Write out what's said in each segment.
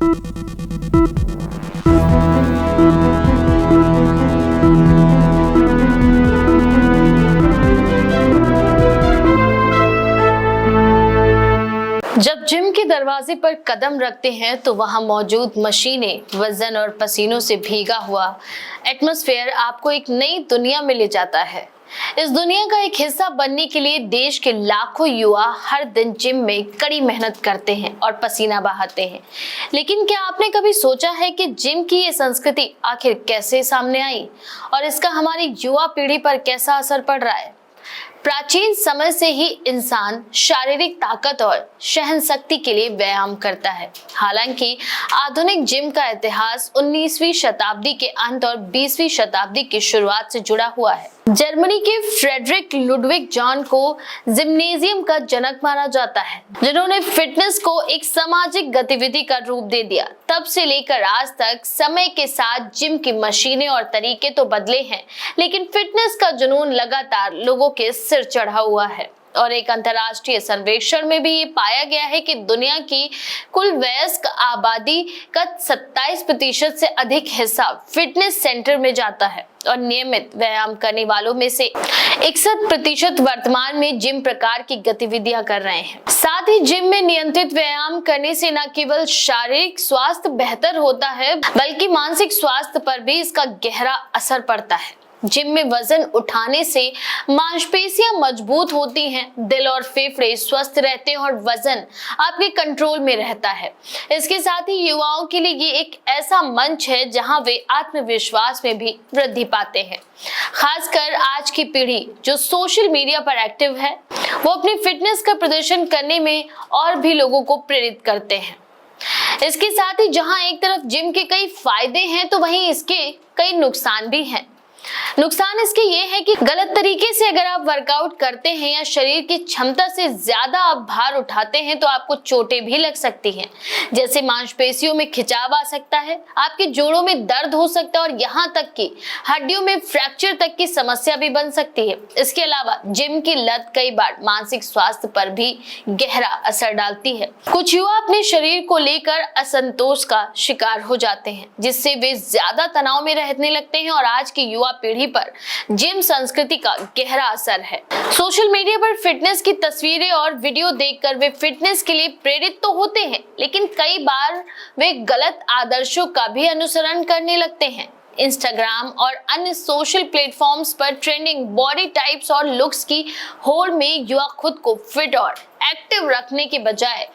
जब जिम के दरवाजे पर कदम रखते हैं तो वहां मौजूद मशीनें, वजन और पसीनों से भीगा हुआ एटमॉस्फेयर आपको एक नई दुनिया में ले जाता है। इस दुनिया का एक हिस्सा बनने के लिए देश के लाखों युवा हर दिन जिम में कड़ी मेहनत करते हैं और पसीना बहाते हैं। लेकिन क्या आपने कभी सोचा है कि जिम की ये संस्कृति आखिर कैसे सामने आई और इसका हमारी युवा पीढ़ी पर कैसा असर पड़ रहा है? प्राचीन समय से ही इंसान शारीरिक ताकत और सहन शक्ति के लिए व्यायाम करता है। हालांकि आधुनिक जिम का इतिहास 19वीं शताब्दी के अंत और 20वीं शताब्दी की शुरुआत से जुड़ा हुआ है। जर्मनी के फ्रेडरिक लुडविग जॉन को जिम्नेजियम का जनक माना जाता है, जिन्होंने फिटनेस को एक सामाजिक गतिविधि का रूप दे दिया। तब से लेकर आज तक समय के साथ जिम की मशीनें और तरीके तो बदले हैं, लेकिन फिटनेस का जुनून लगातार लोगों के सिर चढ़ा हुआ है। और एक अंतर्राष्ट्रीय सर्वेक्षण में भी ये पाया गया है कि दुनिया की कुल वयस्क आबादी का 27% से अधिक हिस्सा फिटनेस सेंटर में जाता है और नियमित व्यायाम करने वालों में से 61% वर्तमान में जिम प्रकार की गतिविधियां कर रहे हैं। साथ ही जिम में नियंत्रित व्यायाम करने से न केवल शारीरिक स्वास्थ्य बेहतर होता है, बल्कि मानसिक स्वास्थ्य पर भी इसका गहरा असर पड़ता है। जिम में वजन उठाने से मांसपेशियां मजबूत होती हैं, दिल और फेफड़े स्वस्थ रहते हैं और वजन आपके कंट्रोल में रहता है। इसके साथ ही युवाओं के लिए ये एक ऐसा मंच है जहां वे आत्मविश्वास में भी वृद्धि पाते हैं। खासकर आज की पीढ़ी जो सोशल मीडिया पर एक्टिव है, वो अपनी फिटनेस का प्रदर्शन करने में और भी लोगों को प्रेरित करते हैं। इसके साथ ही जहां एक तरफ जिम के कई फायदे हैं, तो वहीं इसके कई नुकसान भी हैं। नुकसान इसके ये है कि गलत तरीके से अगर आप वर्कआउट करते हैं या शरीर की क्षमता से ज्यादा आप भार उठाते हैं तो आपको चोटें भी लग सकती हैं। जैसे मांसपेशियों में खिंचाव आ सकता है, आपके जोड़ों में दर्द हो सकता है और यहाँ तक कि हड्डियों में फ्रैक्चर तक की समस्या भी बन सकती है। इसके अलावा जिम की लत कई बार मानसिक स्वास्थ्य पर भी गहरा असर डालती है। कुछ युवा अपने शरीर को लेकर असंतोष का शिकार हो जाते हैं, जिससे वे ज्यादा तनाव में रहने लगते हैं और आज की युवा पीढ़ी पर जिम संस्कृति का गहरा असर है। सोशल मीडिया पर फिटनेस की तस्वीरें और वीडियो देखकर वे फिटनेस के लिए प्रेरित तो होते हैं, लेकिन कई बार वे गलत आदर्शों का भी अनुसरण करने लगते हैं। इंस्टाग्राम और अन्य सोशल प्लेटफॉर्म्स पर ट्रेंडिंग बॉडी टाइप्स और लुक्स की होड़ में युवा खुद को फिट और एक्टिव रखने के बजाय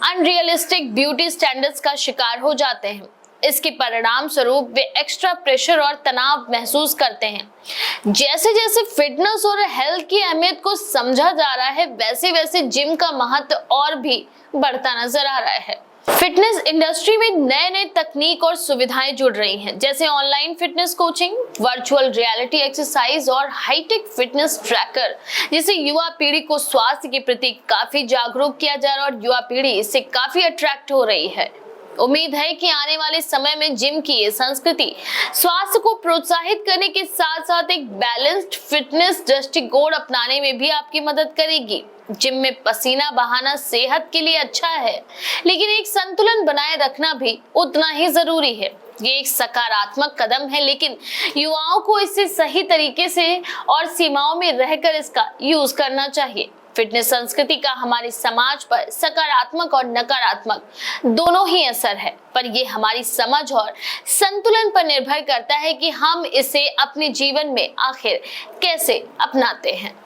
अनरियलिस्टिक ब्यूटी स्टैंडर्ड्स का शिकार हो जाते हैं। इसके परिणाम स्वरूप वे एक्स्ट्रा प्रेशर और तनाव महसूस करते हैं। जैसे जैसे फिटनेस और हेल्थ की अहमियत को समझा जा रहा है, वैसे वैसे जिम का महत्व और भी बढ़ता नजर आ रहा है। फिटनेस इंडस्ट्री में नए नए तकनीक और सुविधाएं जुड़ रही हैं, जैसे online fitness coaching, virtual reality exercise और हाईटेक फिटनेस ट्रैकर, जिससे युवा पीढ़ी को स्वास्थ्य के प्रति काफी जागरूक किया जा रहा है और युवा पीढ़ी इससे काफी अट्रैक्ट हो रही है। उम्मीद है कि आने वाले समय में जिम की ये संस्कृति स्वास्थ्य को प्रोत्साहित करने के साथ साथ एक बैलेंस्ड फिटनेस दृष्टिकोण अपनाने में भी आपकी मदद करेगी। जिम में पसीना बहाना सेहत के लिए अच्छा है, लेकिन एक संतुलन बनाए रखना भी उतना ही जरूरी है। ये एक सकारात्मक कदम है, लेकिन युवाओं को इसे सही तरीके से और सीमाओं में रहकर इसका यूज करना चाहिए। फिटनेस संस्कृति का हमारे समाज पर सकारात्मक और नकारात्मक दोनों ही असर है, पर यह हमारी समझ और संतुलन पर निर्भर करता है कि हम इसे अपने जीवन में आखिर कैसे अपनाते हैं।